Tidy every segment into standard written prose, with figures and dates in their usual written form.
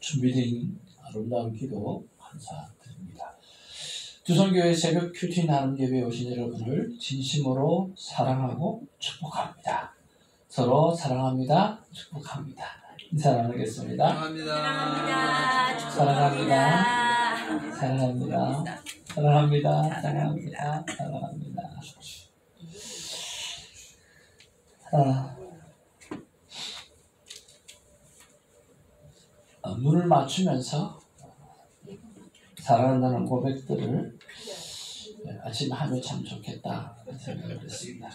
준비된 아름다운 기도 감사드립니다. 두성교회 새벽 큐티 나눔 예배에 오신 여러분을 진심으로 사랑하고 축복합니다. 서로 사랑합니다. 축복합니다. 인사 나누겠습니다. 사랑합니다. 사랑합니다. 사랑합니다. 사랑합니다. 사랑합니다. 사랑합니다. 눈을 맞추면서 사랑한다는 고백들을 아침에 하면 참 좋겠다 생각을 했습니다.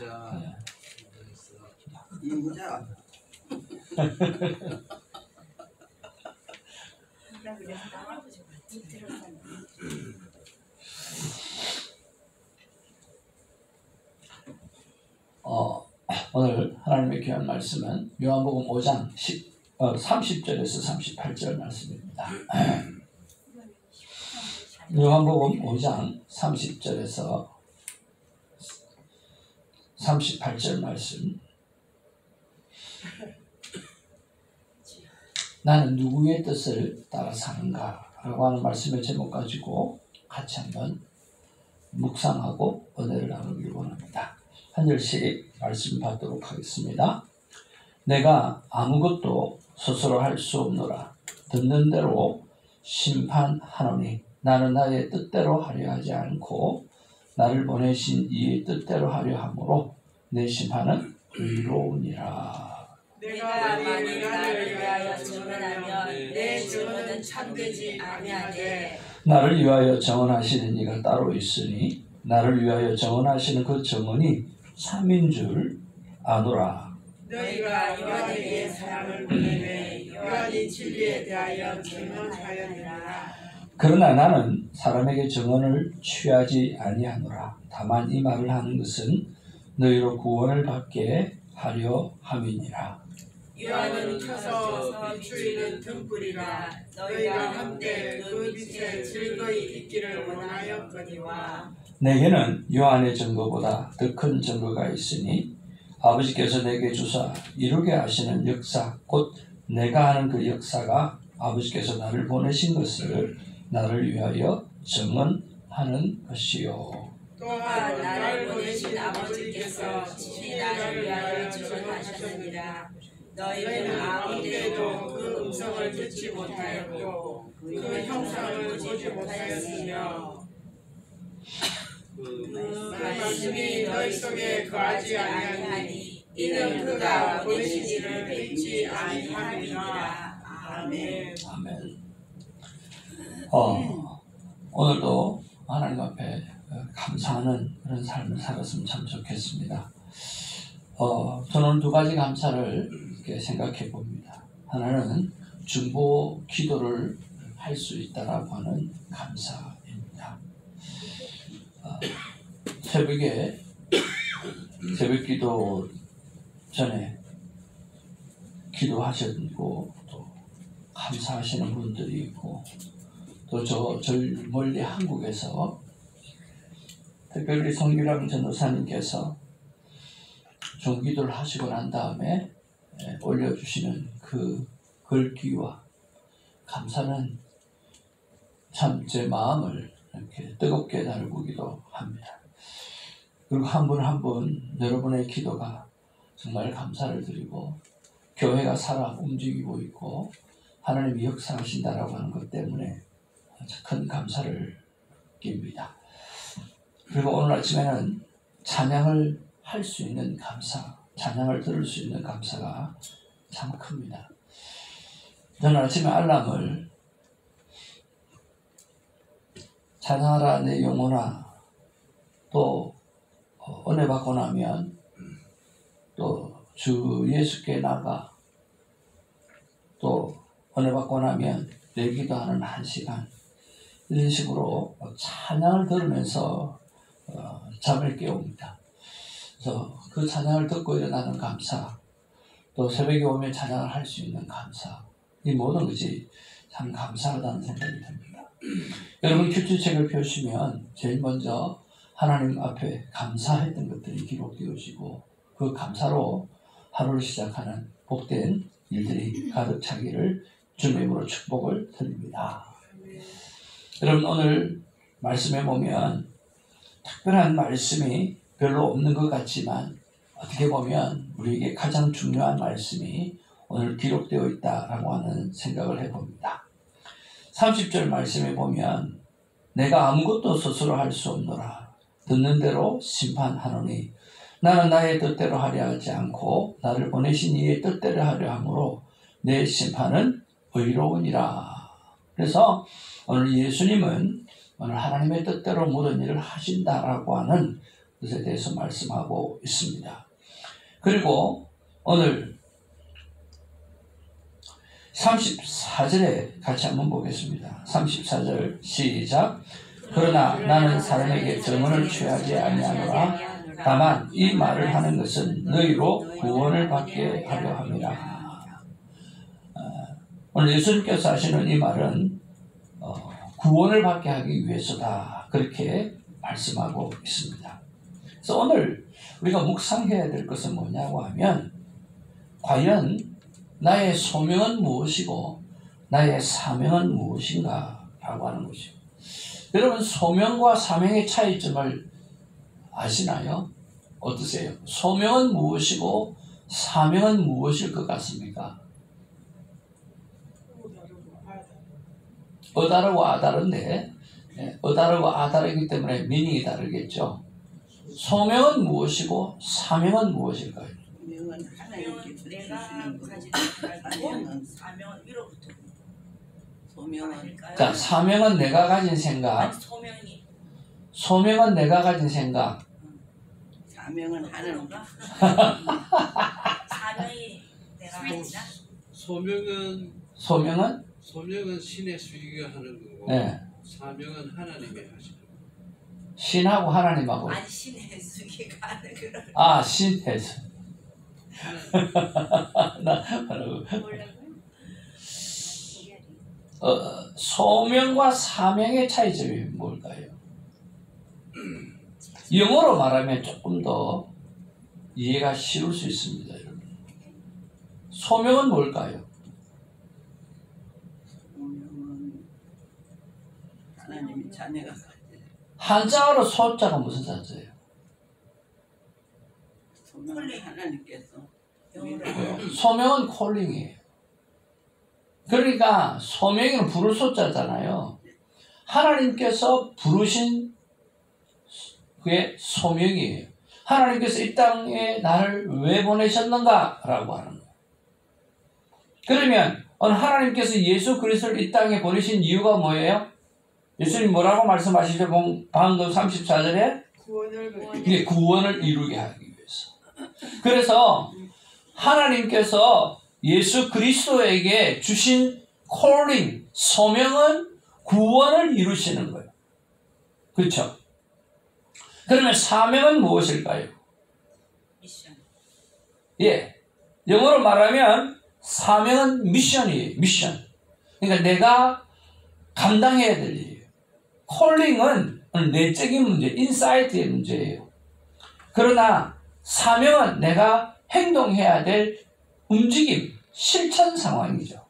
이문자. 오늘 하나님의 귀한 말씀은 요한복음 5장 30절에서 38절 말씀입니다. 요한복음 5장 30절에서 38절 말씀. 나는 누구의 뜻을 따라 사는가? 라고 하는 말씀의 제목 가지고 같이 한번 묵상하고 은혜를 나누길 원합니다. 한 절씩 말씀 받도록 하겠습니다. 내가 아무것도 스스로 할 수 없노라. 듣는 대로 심판하노니 나는 나의 뜻대로 하려 하지 않고 나를 보내신 이의 뜻대로 하려 하므로 내 심판은 의로우니라. 내가 만일 나를 위하여 증언하면 내 증언은 참되지 아니하되 나를 위하여 증언하시는 이가 따로 있으니 나를 위하여 증언하시는 그 증언이 참인 줄 아노라. 너희가 요한에게 사람을 보내매 요한이 진리에 대하여 증언하였느니라. 그러나 나는 사람에게 증언을 취하지 아니하노라. 다만 이 말을 하는 것은 너희로 구원을 받게 하려 함이니라. 요한은 켜서 비추이는 등불이라. 너희가 함께 그 빛에 즐거이 있기를 원하였거니와 내게는 요한의 증거보다 더 큰 증거가 있으니 아버지께서 내게 주사 이루게 하시는 역사 곧 내가 하는 그 역사가 아버지께서 나를 보내신 것을 나를 위하여 증언하는 것이요. 또한 나를 보내신 아버지께서 친히 나를 위하여 증언하셨느니라. 너희는 아무데도 그 음성을 듣지 못하였고 그 형상을 보지 못하였으며 그 말씀이 너희 속에 거하지 아니하니 이는 그가 보내신 이를 믿지 아니함이니라. 아멘. 아멘. 오늘도 하나님 앞에 감사하는 그런 삶을 살았으면 참 좋겠습니다. 저는 두 가지 감사를 이렇게 생각해 봅니다. 하나는 중보 기도를 할 수 있다라고 하는 감사입니다. 새벽에 새벽 기도 전에 기도하시고 또 감사하시는 분들이 있고 또 저 멀리 한국에서 특별히 성규랑 전도사님께서 종기도를 하시고 난 다음에 올려주시는 그 글귀와 감사는 참 제 마음을 이렇게 뜨겁게 달구기도 합니다. 그리고 한 분 한 분 여러분의 기도가 정말 감사를 드리고 교회가 살아 움직이고 있고 하나님이 역사하신다라고 하는 것 때문에 큰 감사를 느낍니다. 그리고 오늘 아침에는 찬양을 할 수 있는 감사, 찬양을 들을 수 있는 감사가 참 큽니다. 저는 아침에 알람을 찬양하라 내 영혼아, 또 은혜 받고 나면 또 주 예수께 나가, 또 은혜 받고 나면 내 기도하는 1시간, 이런 식으로 찬양을 들으면서 잠을 깨웁니다. 그래서 그 찬양을 듣고 일어나는 감사, 또 새벽에 오면 찬양을 할 수 있는 감사, 이 모든 것이 참 감사하다는 생각이 듭니다. 여러분 큐티책을 펴시면 제일 먼저 하나님 앞에 감사했던 것들이 기록되어지고 그 감사로 하루를 시작하는 복된 일들이 가득 차기를 주님으로 축복을 드립니다. 여러분 오늘 말씀에 보면 특별한 말씀이 별로 없는 것 같지만 어떻게 보면 우리에게 가장 중요한 말씀이 오늘 기록되어 있다라고 하는 생각을 해봅니다. 30절 말씀에 보면 내가 아무것도 스스로 할 수 없노라. 듣는 대로 심판하노니 나는 나의 뜻대로 하려 하지 않고 나를 보내신 이의 뜻대로 하려 하므로 내 심판은 의로우니라. 그래서 오늘 예수님은 오늘 하나님의 뜻대로 모든 일을 하신다라고 하는 것에 대해서 말씀하고 있습니다. 그리고 오늘 34절에 같이 한번 보겠습니다. 34절 시작. 그러나 나는 사람에게 증언을 취하지 아니하노라. 다만 이 말을 하는 것은 너희로 구원을 받게 하려 함이라. 오늘 예수님께서 하시는 이 말은 구원을 받게 하기 위해서다. 그렇게 말씀하고 있습니다. 그래서 오늘 우리가 묵상해야 될 것은 뭐냐고 하면 과연 나의 소명은 무엇이고 나의 사명은 무엇인가 라고 하는 것이죠. 여러분 소명과 사명의 차이점을 아시나요? 어떠세요? 소명은 무엇이고 사명은 무엇일 것 같습니까? 어다르고 아다른데 어다르고 아다르기 때문에 미닝이 다르겠죠. 소명은 무엇이고 사명은 무엇일까요? 소명은 하나님께 내가 주시는 가진 거고 사명은 위로부터. 소명은 자, 사명은 내가 가진 생각, 아니, 소명이 소명은 내가 가진 생각, 사명은 하나님. 사명이 내가 가지나? 소명은 신의 수기가 하는 거고 네. 사명은 하나님이 하시는 거고. 신하고 하나님하고. 아니 신의 수기가 하는 그런 아, 신에서. 뭐라고요? 소명과 사명의 차이점이 뭘까요? 영어로 말하면 조금 더 이해가 쉬울 수 있습니다, 여러분. 소명은 뭘까요? 소명은 하나님의 자녀가 가진 한자어로 소자가 무슨 자자예요? 소명은 하나님께서 소명은 콜링이에요. 그러니까 소명은 부를 소자잖아요. 하나님께서 부르신 그게 소명이에요. 하나님께서 이 땅에 나를 왜 보내셨는가? 라고 하는 거예요. 그러면 오늘 하나님께서 예수 그리스도를 이 땅에 보내신 이유가 뭐예요? 예수님 뭐라고 말씀하시죠? 방금 34절에 이게 구원을 이루게 하기 위해서. 그래서 하나님께서 예수 그리스도에게 주신 콜링, 소명은 구원을 이루시는 거예요. 그렇죠? 그러면 사명은 무엇일까요? 미션. 예, 영어로 말하면 사명은 미션이에요. 미션. 그러니까 내가 감당해야 될 일이에요. 콜링은 내적인 문제, 인사이트의 문제예요. 그러나 사명은 내가 행동해야 될 움직임, 실천 상황이죠.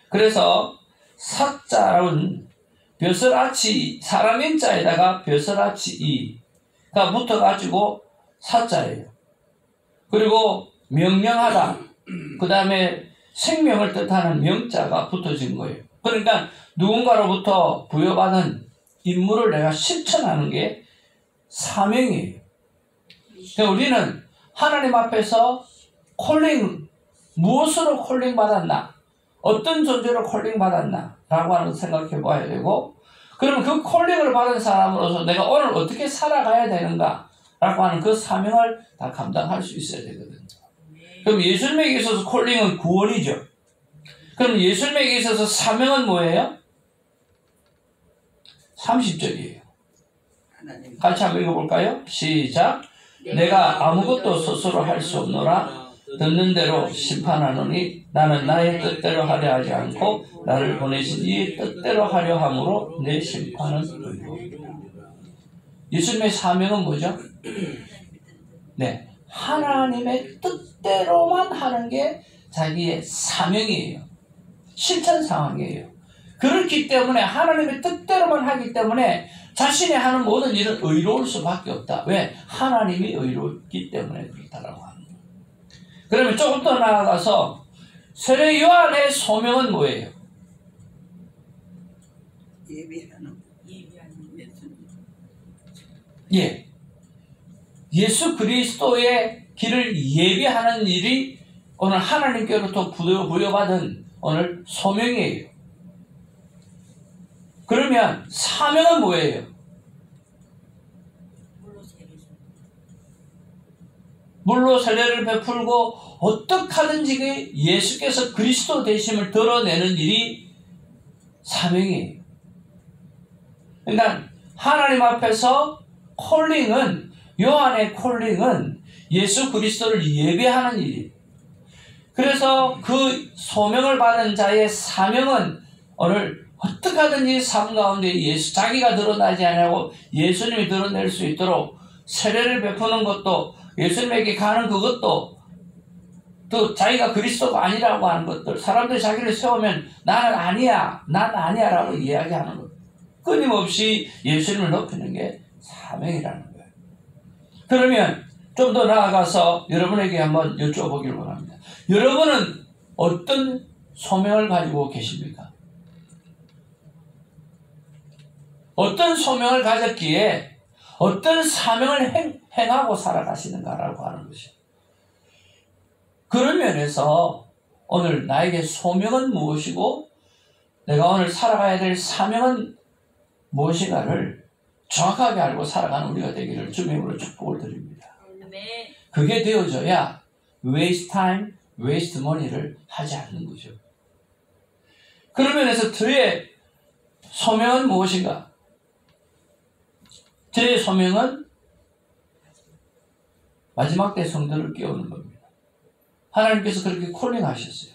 그래서 사자는 벼슬아치, 사람 인자에다가 벼슬아치 이가 붙어가지고 사자예요. 그리고 명령하다, 그 다음에 생명을 뜻하는 명자가 붙어진 거예요. 그러니까 누군가로부터 부여받은 임무를 내가 실천하는 게 사명이에요. 그러니까 우리는 하나님 앞에서 콜링, 무엇으로 콜링 받았나? 어떤 존재로 콜링 받았나? 라고 하는 걸 생각해 봐야 되고, 그러면 그 콜링을 받은 사람으로서 내가 오늘 어떻게 살아가야 되는가? 라고 하는 그 사명을 다 감당할 수 있어야 되거든요. 그럼 예수님에게 있어서 콜링은 구원이죠. 그럼 예수님에게 있어서 사명은 뭐예요? 30절이에요. 같이 한번 읽어볼까요? 시작. 내가 아무것도 스스로 할 수 없노라. 듣는 대로 심판하노니 나는 나의 뜻대로 하려 하지 않고 나를 보내신 이의 뜻대로 하려 함으로 내 심판은 의로우니라. 예수님의 사명은 뭐죠? 네, 하나님의 뜻대로만 하는 게 자기의 사명이에요. 실천 상황이에요. 그렇기 때문에 하나님의 뜻대로만 하기 때문에 자신이 하는 모든 일은 의로울 수밖에 없다. 왜? 하나님이 의롭기 때문에 그렇다라고 하는 거예요. 그러면 조금 더 나아가서 세례 요한의 소명은 뭐예요? 예비하는 예비하는 예수님. 예. 예수 그리스도의 길을 예비하는 일이 오늘 하나님께로부터 부여받은 오늘 소명이에요. 그러면 사명은 뭐예요? 물로 세례죠. 물로 세례를 베풀고 어떻게 하든지 예수께서 그리스도 되심을 드러내는 일이 사명이에요. 그러니까 하나님 앞에서 콜링은, 요한의 콜링은 예수 그리스도를 예배하는 일이에요. 그래서 그 소명을 받은 자의 사명은 오늘 어떻게 하든지 삶 가운데 자기가 드러나지 않고 예수님이 드러낼 수 있도록 세례를 베푸는 것도, 예수님에게 가는 그것도, 또 자기가 그리스도가 아니라고 하는 것들, 사람들이 자기를 세우면 나는 아니야, 난 아니야 라고 이야기하는 것, 끊임없이 예수님을 높이는 게 사명이라는 거예요. 그러면 좀 더 나아가서 여러분에게 한번 여쭤보기를 원합니다. 여러분은 어떤 소명을 가지고 계십니까? 어떤 소명을 가졌기에 어떤 사명을 행하고 살아가시는가라고 하는 것이죠. 그런 면에서 오늘 나에게 소명은 무엇이고 내가 오늘 살아가야 될 사명은 무엇인가를 정확하게 알고 살아가는 우리가 되기를 주님으로 축복을 드립니다. 네. 그게 되어져야 waste time, waste money를 하지 않는 거죠. 그런 면에서 저의 소명은 무엇인가? 저의 소명은 마지막 때 성도를 깨우는 겁니다. 하나님께서 그렇게 콜링하셨어요.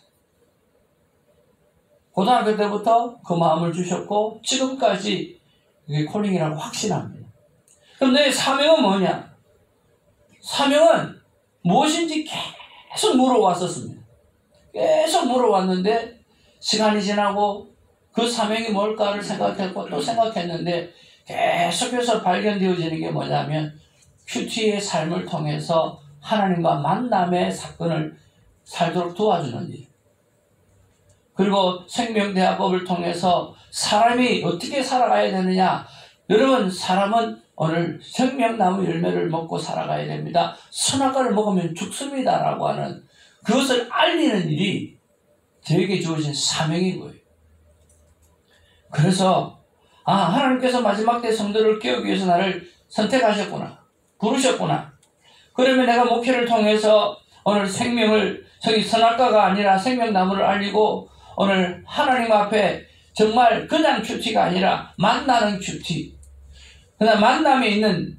고등학교 때부터 그 마음을 주셨고 지금까지 그게 콜링이라고 확신합니다. 그럼 내 사명은 뭐냐? 사명은 무엇인지 계속 물어왔었습니다. 계속 물어왔는데 시간이 지나고 그 사명이 뭘까를 생각했고 또 생각했는데 계속해서 발견되어지는 게 뭐냐면 큐티의 삶을 통해서 하나님과 만남의 사건을 살도록 도와주는 일, 그리고 생명대화법을 통해서 사람이 어떻게 살아가야 되느냐. 여러분, 사람은 오늘 생명나무 열매를 먹고 살아가야 됩니다. 선악과를 먹으면 죽습니다 라고 하는 그것을 알리는 일이 저에게 주어진 사명인 거예요. 그래서 하나님께서 마지막 때 성도를 깨우기 위해서 나를 선택하셨구나, 부르셨구나. 그러면 내가 목회를 통해서 오늘 선악과가 아니라 생명나무를 알리고 오늘 하나님 앞에 정말 그냥 큐티가 아니라 만나는 큐티, 그냥 만남에 있는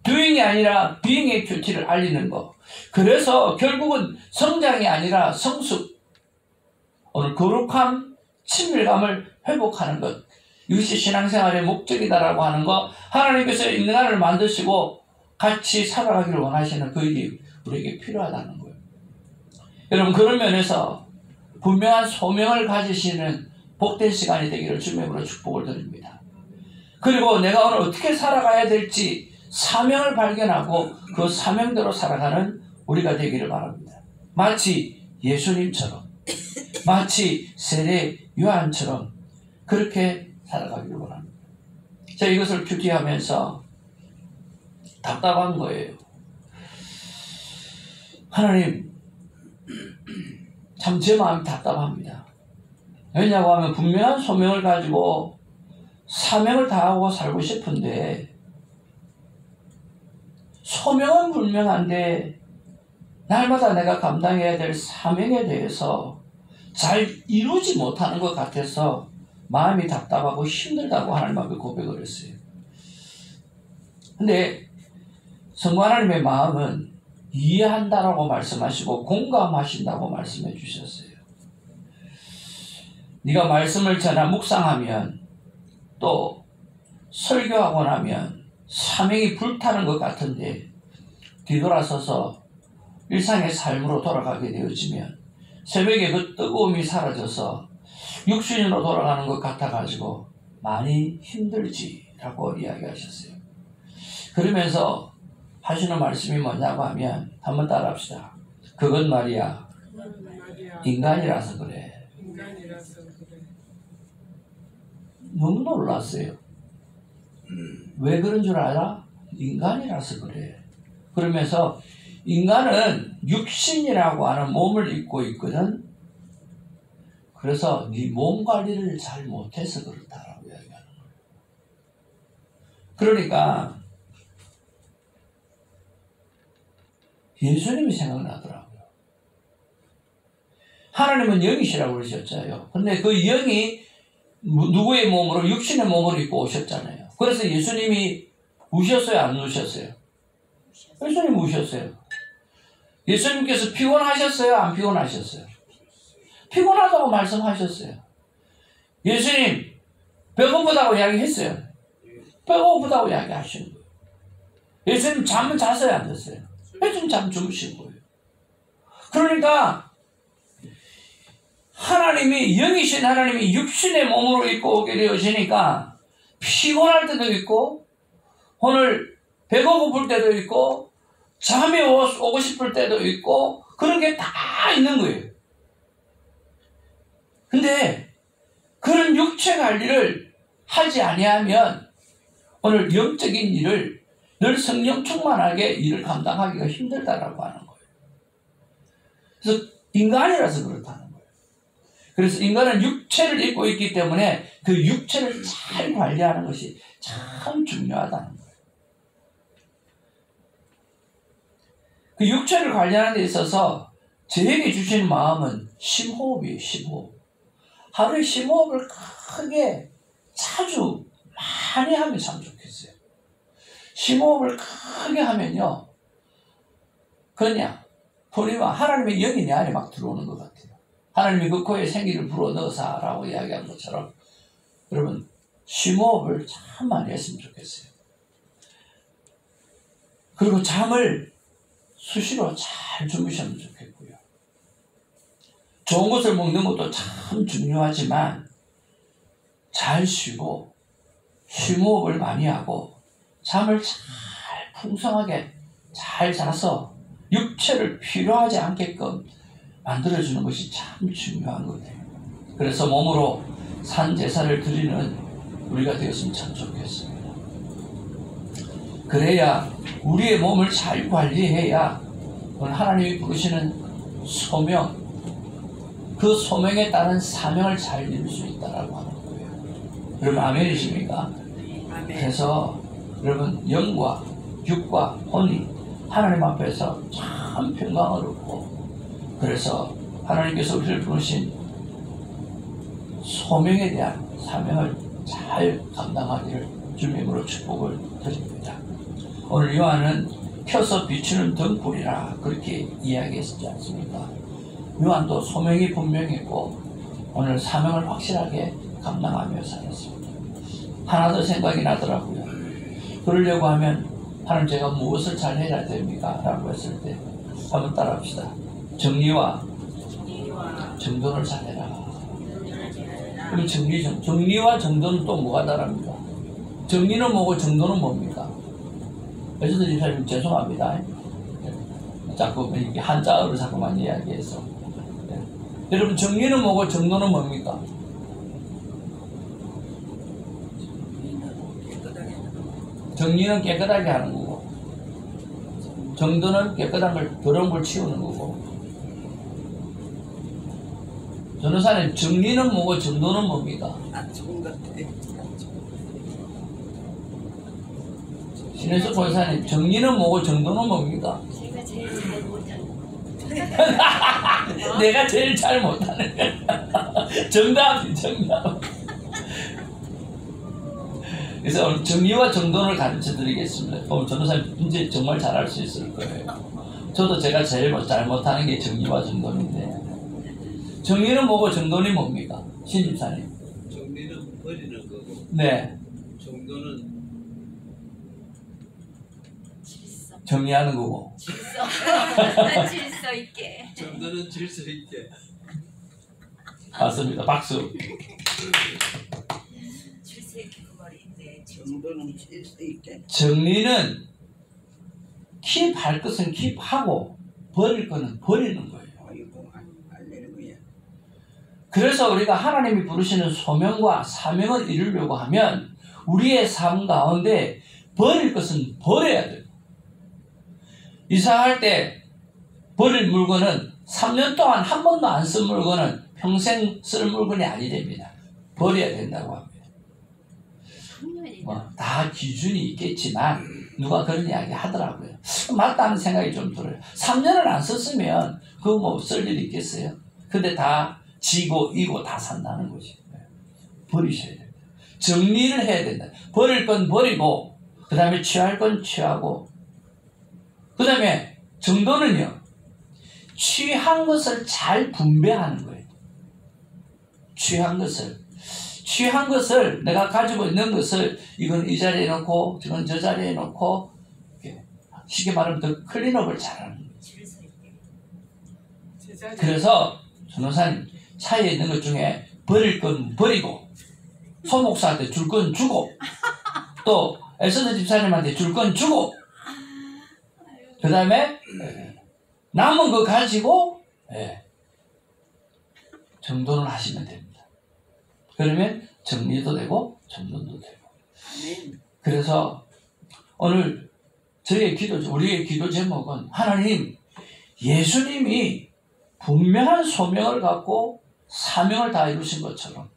doing이 아니라 being의 큐티를 알리는 거. 그래서 결국은 성장이 아니라 성숙, 오늘 거룩함, 친밀감을 회복하는 것, 이것이 신앙생활의 목적이다라고 하는 거, 하나님께서 인간을 만드시고 같이 살아가기를 원하시는 그 일이 우리에게 필요하다는 거예요. 여러분, 그런 면에서 분명한 소명을 가지시는 복된 시간이 되기를 주님으로 축복을 드립니다. 그리고 내가 오늘 어떻게 살아가야 될지 사명을 발견하고 그 사명대로 살아가는 우리가 되기를 바랍니다. 마치 예수님처럼, 마치 세례 요한처럼 그렇게 살아가기를 원합니다. 제가 이것을 큐티하면서 답답한 거예요. 하나님, 참 제 마음이 답답합니다. 왜냐고 하면 분명한 소명을 가지고 사명을 다하고 살고 싶은데, 소명은 분명한데 날마다 내가 감당해야 될 사명에 대해서 잘 이루지 못하는 것 같아서 마음이 답답하고 힘들다고 하나님 앞에 고백을 했어요. 근데 성부 하나님의 마음은 이해한다라고 말씀하시고 공감하신다고 말씀해 주셨어요. 네가 말씀을 전하 묵상하면 또 설교하고 나면 사명이 불타는 것 같은데 뒤돌아서서 일상의 삶으로 돌아가게 되어지면 새벽에 그 뜨거움이 사라져서 육신으로 돌아가는 것 같아가지고 많이 힘들지라고 이야기하셨어요. 그러면서 하시는 말씀이 뭐냐고 하면 한번 따라합시다. 그건 말이야 인간이라서 그래. 너무 놀랐어요. 왜 그런 줄 알아? 인간이라서 그래. 그러면서 인간은 육신이라고 하는 몸을 입고 있거든. 그래서 네 몸 관리를 잘 못해서 그렇다라고 이야기하는 거예요. 그러니까 예수님이 생각나더라고요. 하나님은 영이시라고 그러셨잖아요. 근데 그 영이 누구의 몸으로? 육신의 몸으로 입고 오셨잖아요. 그래서 예수님이 우셨어요? 안 우셨어요? 예수님 우셨어요. 예수님께서 피곤하셨어요? 안 피곤하셨어요? 피곤하다고 말씀하셨어요. 예수님 배고프다고 이야기했어요. 배고프다고 이야기하시는 거예요. 예수님 잠은 잤어요? 안 잤어요? 예수님 잠 주무신 거예요. 그러니까 하나님이 영이신 하나님이 육신의 몸으로 입고 오게 되어지니까 피곤할 때도 있고 오늘 배가 고플 때도 있고 잠이 오고 싶을 때도 있고 그런 게 다 있는 거예요. 근데 그런 육체 관리를 하지 아니하면 오늘 영적인 일을 늘 성령 충만하게 일을 감당하기가 힘들다라고 하는 거예요. 그래서 인간이라서 그렇다는 거예요. 그래서 인간은 육체를 입고 있기 때문에 그 육체를 잘 관리하는 것이 참 중요하다는 거예요. 그 육체를 관리하는 데 있어서 저에게 주신 마음은 심호흡이에요. 심호흡. 하루에 심호흡을 크게 자주 많이 하면 참 좋겠어요. 심호흡을 크게 하면요. 그냥 보니까 하나님의 영이 내 안에 막 들어오는 것 같아요. 하나님이 그 코에 생기를 불어넣으사라고 이야기한 것처럼 여러분 심호흡을 참 많이 했으면 좋겠어요. 그리고 잠을 수시로 잘 주무셨으면 좋겠고요. 좋은 것을 먹는 것도 참 중요하지만 잘 쉬고 심호흡을 많이 하고 잠을 잘 풍성하게 잘 자서 육체를 필요하지 않게끔 만들어주는 것이 참 중요한 것 같아요. 그래서 몸으로 산제사를 드리는 우리가 되었으면 참 좋겠습니다. 그래야 우리의 몸을 잘 관리해야 오늘 하나님이 부르시는 소명, 그 소명에 따른 사명을 잘 이룰 수 있다라고 하는 거예요. 여러분 아멘이십니까? 아멘. 그래서 여러분 영과 육과 혼이 하나님 앞에서 참 평강을 얻고 그래서 하나님께서 우리를 부르신 소명에 대한 사명을 잘 감당하기를 주님으로 축복을 드립니다. 오늘 요한은 펴서 비추는 등불이라 그렇게 이야기했지 않습니까? 요한도 소명이 분명했고 오늘 사명을 확실하게 감당하며 살았습니다. 하나 더 생각이 나더라고요. 그러려고 하면 하나님 제가 무엇을 잘 해야 됩니까? 라고 했을 때 한번 따라합시다. 정리와 정돈을 잘해라. 그럼 정리와 정돈은 또 뭐가 다릅니까? 정리는 뭐고 정돈은 뭡니까? 그래서 이사님 죄송합니다. 자꾸 이렇게 한자어를 자꾸만 이야기해서. 여러분 정리는 뭐고 정돈은 뭡니까? 정리는 깨끗하게 하는 거고 정돈은 깨끗한 걸 더러운 걸 치우는 거고. 전도사님 정리는 뭐고 정돈은 뭡니까? 안 좋은 것 같아. 신혜수 권사님 정리는 뭐고 정돈은 뭡니까? 제가 제일 잘 못하는 내가 제일 잘 못하는 정답이 정답. 그래서 오늘 정리와 정돈을 가르쳐 드리겠습니다. 오늘 전도사님 이제 정말 잘할 수 있을 거예요. 저도 제가 제일 잘 못하는 게 정리와 정돈인데 정리는 뭐고 정돈이 뭡니까? 신집사님. 정리는 버리는 거고 네. 정돈은 정리하는 거고. 질서 있게. 정돈은 질서 있게. 맞습니다. 박수. 출세기 그 말인데 정도는 칠 수 있게. 정리는 킵할 것은 킵하고 버릴 것은 버리는 거예요. 어이구 할렐루야. 그래서 우리가 하나님이 부르시는 소명과 사명을 이루려고 하면 우리의 삶 가운데 버릴 것은 버려야 돼요. 이사할 때 버릴 물건은 3년 동안 한 번도 안 쓴 물건은 평생 쓸 물건이 아니됩니다. 버려야 된다고 합니다. 다 기준이 있겠지만 누가 그런 이야기 하더라고요. 맞다는 생각이 좀 들어요. 3년을 안 썼으면 그거 뭐 쓸 일이 있겠어요? 근데 다 지고 이고 다 산다는 거지. 버리셔야 됩니다. 정리를 해야 된다. 버릴 건 버리고 그 다음에 취할 건 취하고 그 다음에 정도는요. 취한 것을 잘 분배하는 거예요. 취한 것을 내가 가지고 있는 것을 이건 이 자리에 놓고 이건 저 자리에 놓고 쉽게 말하면 더 클린업을 잘하는 거예요. 그래서 전도사님 차에 있는 것 중에 버릴 건 버리고 소목사한테 줄 건 주고 또 에스더 집사님한테 줄 건 주고 그 다음에 남은 거 가지고 정돈을 하시면 됩니다. 그러면 정리도 되고 정돈도 되고. 그래서 오늘 우리의 기도 제목은 하나님, 예수님이 분명한 소명을 갖고 사명을 다 이루신 것처럼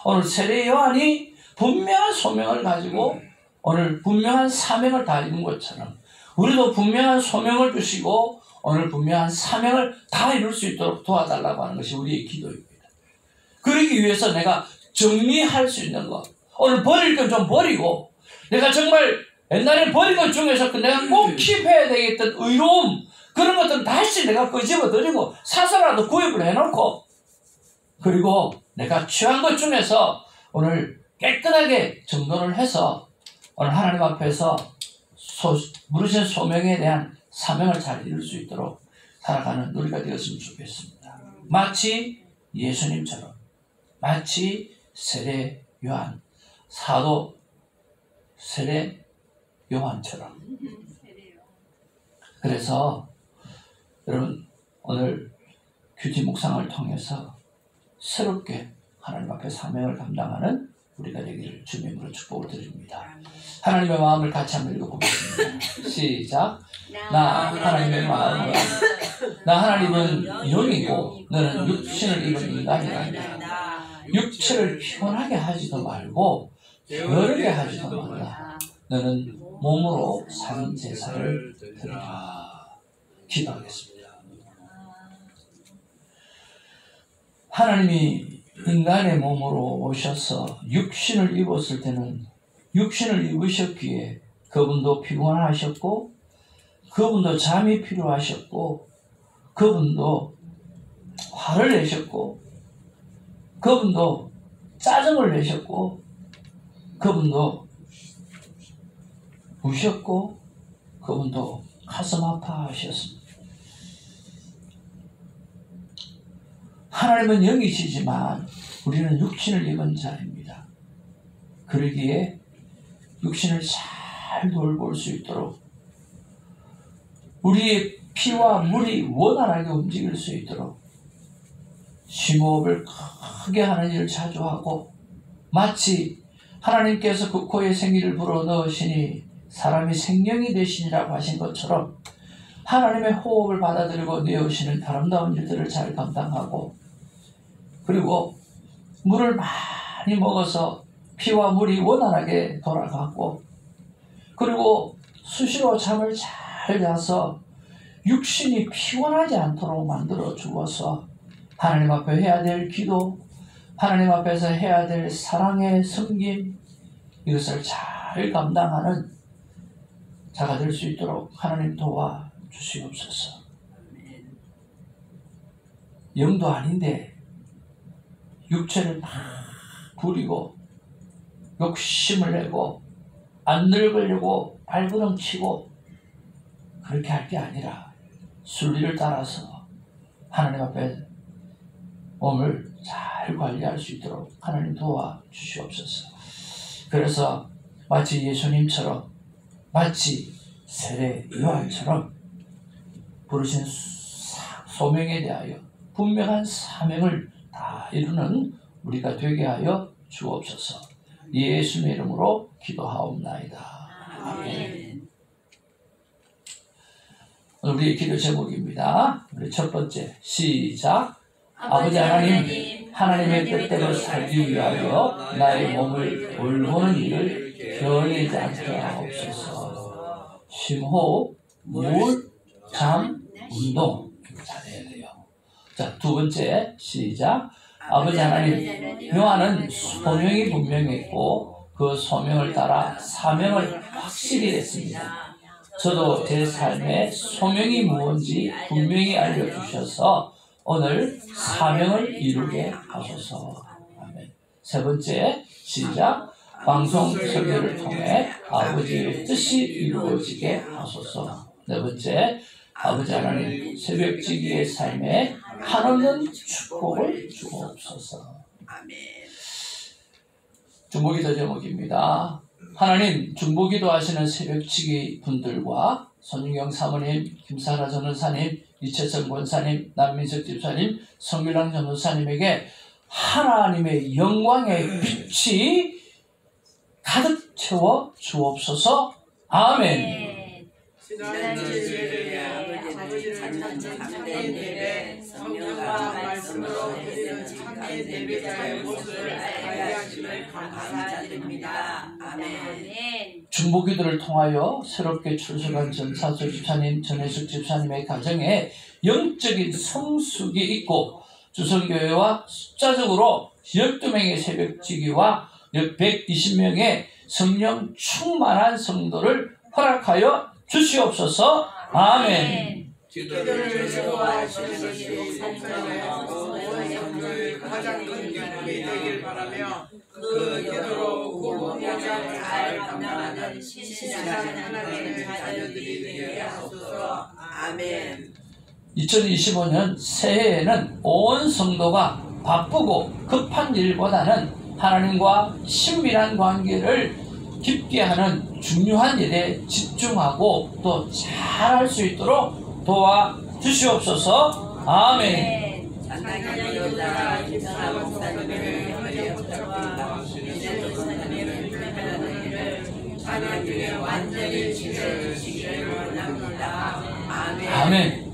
오늘 세례 요한이 분명한 소명을 가지고 오늘 분명한 사명을 다 이룬 것처럼 우리도 분명한 소명을 주시고 오늘 분명한 사명을 다 이룰 수 있도록 도와달라고 하는 것이 우리의 기도입니다. 그러기 위해서 내가 정리할 수 있는 것, 오늘 버릴 건 좀 버리고 내가 정말 옛날에 버린 것 중에서 내가 꼭 킵해야 되겠던 의로움 그런 것들은 다시 내가 끄집어들이고 사서라도 구입을 해놓고 그리고 내가 취한 것 중에서 오늘 깨끗하게 정돈을 해서 오늘 하나님 앞에서 부르신 소명에 대한 사명을 잘 이룰 수 있도록 살아가는 우리가 되었으면 좋겠습니다. 마치 예수님처럼, 마치 세례 요한, 사도 세례 요한처럼. 그래서 여러분 오늘 큐티 묵상을 통해서 새롭게 하나님 앞에 사명을 감당하는 우리가 되기를 주님으로 축복을 드립니다. 하나님의 마음을 같이 한번 읽어보겠습니다. 시작. 나 하나님의 마음을 나 하나님은 영이고 너는 육신을 입은 인간이라. 육체를 피곤하게 하지도 말고 게으르게 하지도 말라. 너는 몸으로 산 제사를 드리라. 기도하겠습니다. 하나님이 인간의 몸으로 오셔서 육신을 입었을 때는 육신을 입으셨기에 그분도 피곤하셨고 그분도 잠이 필요하셨고 그분도 화를 내셨고 그분도 짜증을 내셨고 그분도 우셨고 그분도 가슴 아파하셨습니다. 하나님은 영이시지만 우리는 육신을 입은 자입니다. 그러기에 육신을 잘 돌볼 수 있도록 우리의 피와 물이 원활하게 움직일 수 있도록 심호흡을 크게 하는 일을 자주 하고 마치 하나님께서 그 코에 생기를 불어넣으시니 사람이 생명이 되시니라고 하신 것처럼 하나님의 호흡을 받아들이고 내어오시는 아름다운 일들을 잘 감당하고 그리고 물을 많이 먹어서 피와 물이 원활하게 돌아가고 그리고 수시로 잠을 잘 자서 육신이 피곤하지 않도록 만들어 주어서 하나님 앞에 해야 될 기도, 하나님 앞에서 해야 될 사랑의 섬김 이것을 잘 감당하는 자가 될 수 있도록 하나님 도와 주시옵소서. 영도 아닌데 육체를 막 부리고 욕심을 내고 안 늙으려고 발버둥 치고 그렇게 할 게 아니라 순리를 따라서 하나님 앞에 몸을 잘 잘 관리할 수 있도록 하나님 도와주시옵소서. 그래서 마치 예수님처럼, 마치 세례 요한처럼 부르신 소명에 대하여 분명한 사명을 다 이루는 우리가 되게 하여 주옵소서. 예수님의 이름으로 기도하옵나이다. 아멘. 우리의 기도 제목입니다. 우리 첫 번째 시작. 아버지 하나님, 하나님의 뜻대로 살기 위하여 나의 몸을 돌보는 일을 겨울이지 않게 하옵소서. 심호흡, 물, 잠, 운동 잘해야 돼요. 자, 두 번째 시작. 아버지 하나님, 요한은 소명이 분명했고 그 소명을 따라 사명을 확실히 했습니다. 저도 제 삶의 소명이 무엇인지 분명히 알려주셔서 오늘 사명을 이루게 하소서. 아멘. 세 번째 시작. 방송 설교를 통해 아버지의 뜻이 이루어지게 하소서. 네 번째, 아버지 하나님, 새벽지기의 삶에 한없는 축복을 주옵소서. 아멘. 중보기도 제목입니다. 하나님, 중보기도 하시는 새벽지기 분들과 손윤경 사모님, 김사라 전도사님, 이채성 권사님, 남민석 집사님, 성밀랑 전도사님에게 하나님의 영광의 빛이 가득 채워 주옵소서. 아멘. 지난주에 아버지를 참된 예배 성령과 말씀으로 드리는 참된 예배자의 모습을 알게 하심을 감사드립니다. 아멘. 중보기도를 통하여 새롭게 출석한 전사수 집사님, 전혜숙 집사님의 가정에 영적인 성숙이 있고 주성교회와 숫자적으로 12명의 새벽지기와 120명의 성령 충만한 성도를 허락하여 주시옵소서. 아멘. 기도를 즐거워하시는 것이 성령의 가장 큰 기쁨이 되길 바라며 그 기도로 고목장을 잘 감당하는 신실한 하나님의 자녀들이 되게 하소서. 아멘. 2025년 새해에는 온 성도가 바쁘고 급한 일보다는 하나님과 친밀한 관계를 깊게 하는 중요한 일에 집중하고 또 잘할 수 있도록 도와주시옵소서. 아멘. 하나님의 여자 김사라 목사님의 현재 부탁과 이제도 선생님을 불편하는 일을 하나님께 완전히 지켜주시기를 원합니다. 아멘. 아멘.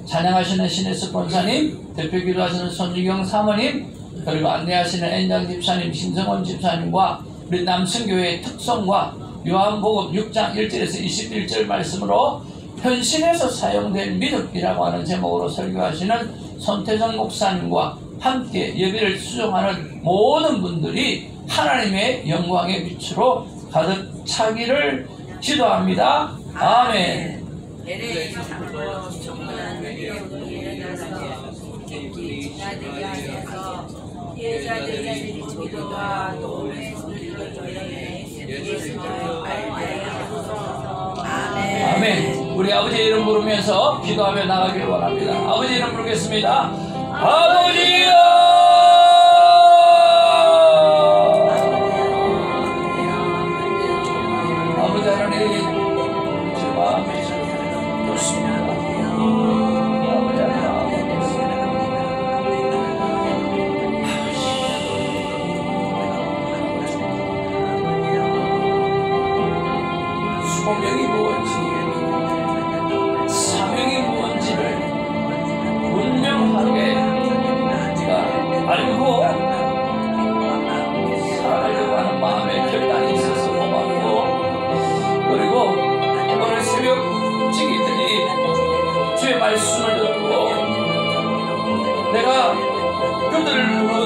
찬양하시는 신혜숙 권사님, 대표기도 하시는 손주경 사모님, 그리고 안내하시는 엔장 집사님, 신성원 집사님과 우리 남성교회의 특성과 요한복음 6장 1절에서 21절 말씀으로 현신에서 사용된 믿음이라고 하는 제목으로 설교하시는 손태정 목사님과 함께 예배를 수종하는 모든 분들이 하나님의 영광의 빛으로 가득 차기를 기도합니다. 아멘. LA 장로 충분한 능력으로 일어나서 깊이 지나되게 하셔서 피해자들의 기도와 도움의 손길을 조용해 예수님을 알게 하소서. 아멘. 아멘. 우리 아버지의 이름 부르면서 기도하며 나가길 원합니다. 아버지 이름 부르겠습니다. 아버지여! 아버지 하나님, 제 마음이 좋습니다. 아버지 하나님, 소명이 무엇인지, 사명이 무엇인지를 분명하게 네가 알고 살아가려고 하는 마음의 결단이 있어서 고맙고, 그리고 오늘 새벽 지기들이 주의 말씀을 듣고 내가 그들을 부른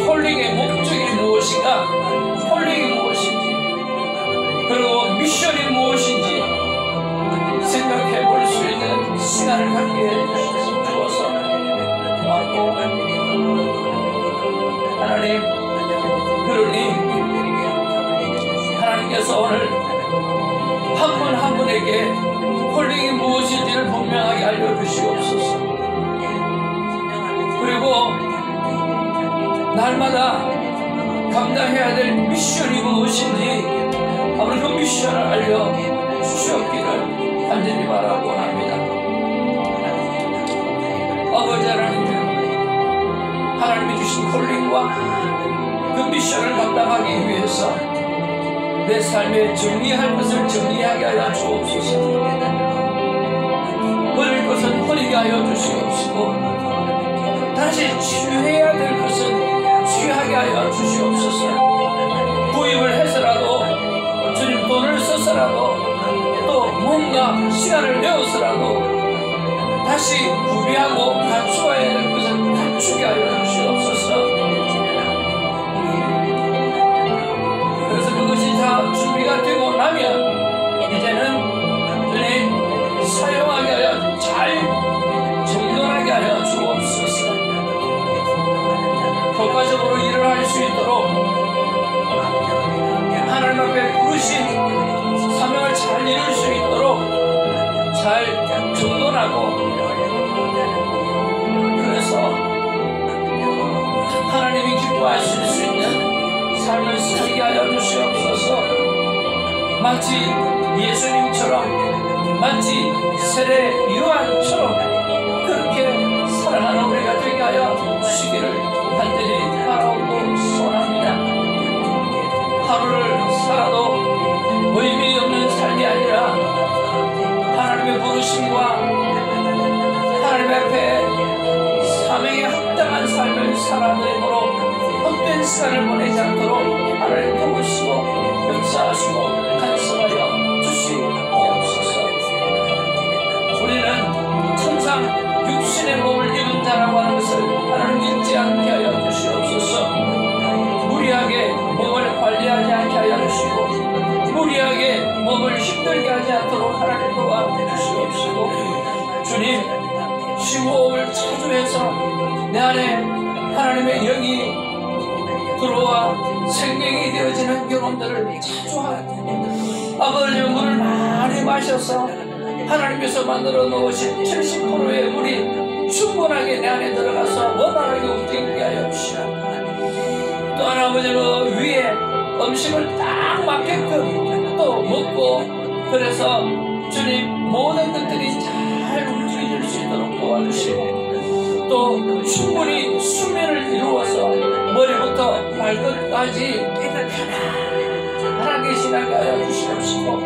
콜링의 목적이 무엇인가, 콜링이 무엇인지, 그리고 미션이 무엇인지 생각해 볼 수 있는 시간을 갖게 해주어서 고맙고, 하나님, 그러니 하나님께서 오늘 한 분 한 분에게 콜링이 무엇인지를 분명하게 알려주시옵소서. 그리고 날마다 감당해야 될 미션이 무엇인지 아버지 그 미션을 알려주시옵기를 간절히 바라고 원합니다. 아버지 하나님, 하나님이 주신 콜링과 그 미션을 감당하기 위해서 내 삶에 정리할 것을 정리하게 하여 주옵소서. 버릴 것은 버리게 하여 주시옵시고 다시 취해야 될 것은 취하게 하여 주시옵소서. 구입을 해서라도 주님 돈을 써서라도 또 뭔가 시간을 내어서라도 다시 구비하고 갖추어야 될 것은 갖추게 하여 주시옵소서. 그래서 그것이 다 준비가 되고 나면 이제는 주님 사용하게 하여 잘 정돈하게 하여 주옵소서. 효과적으로 일을 할 수 있도록 하나님 앞에 부르신 사명을 잘 이룰 수 있도록 잘 정돈하고 그래서 하나님이 기뻐하실 수 있는 삶을 살게 하여 주시옵소서. 마치 예수님처럼 마치 세례 요한처럼 그렇게 살아가는 우리가 되게 하여 주시기를 간절히 바라고 소원합니다. 하루를 살아도 의미 없는 삶이 아니라 하나님의 부르심과 하나님 앞에 사명에 합당한 삶을 살아내므로 헛된 시간을 보내지 않도록 하나님 도우시고 역사하시고 간섭하여 주시옵소서. 우리는 천상 육신의 몸을 입은 자라고 하는 것을 하나님 잊지 않게 하여 주시옵소서. 무리하게 몸을 관리하지 않게 하여 주시고 무리하게 몸을 힘들게 하지 않도록 하나님 도와주시옵시고 주님 쉼호흡을 차주해서 내 안에 하나님의 영이 들어와 생명이 되어지는 경험들을 차주하고 아버지 물을 많이 마셔서 하나님께서 만들어 놓으신 70%의 물이 충분하게 내 안에 들어가서 원활하게 움직이게 하여 주시옵소서. 또한 아버지 그 위에 음식을 딱 맞게끔 또 먹고 그래서 주님 모든 것들이 잘 움직여질 수 있도록 도와주시고 또 충분히 수면을 이루어서 머리부터 발끝까지 편안하게 지나게 하여 주시옵시고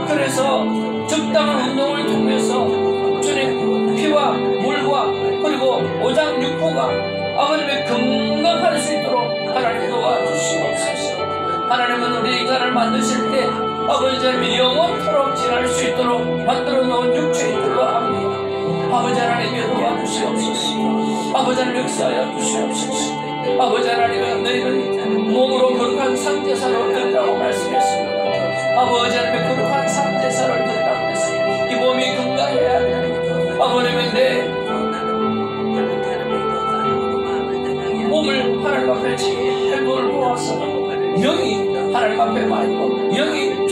그래서 적당한 운동을 통해서 주님 피와 물과 그리고 오장육부가 아버님의 건강할 수 있도록 하나님 도와주시옵소서. 하나님은 우리 인간을 만드실 때 아버지 하나님이 영원토록 지날 수 있도록 만들어 놓은 육체인들로 합니다. 아버지 하나님이 도와주시옵소서. 아버지 하나님 역사하여 주시옵소서. 아버지 하나님은 너희는 몸으로 거룩한 상제사로 드리라고 말씀했습니다. 아버지 하나님의 거룩한 상제사를 드리라고 했습니다. 이 몸이 건강해야 됩니다. 아버님은 내 몸을 하나님 앞에 잘 돌보아서 영이 하나님 앞에 말고 영이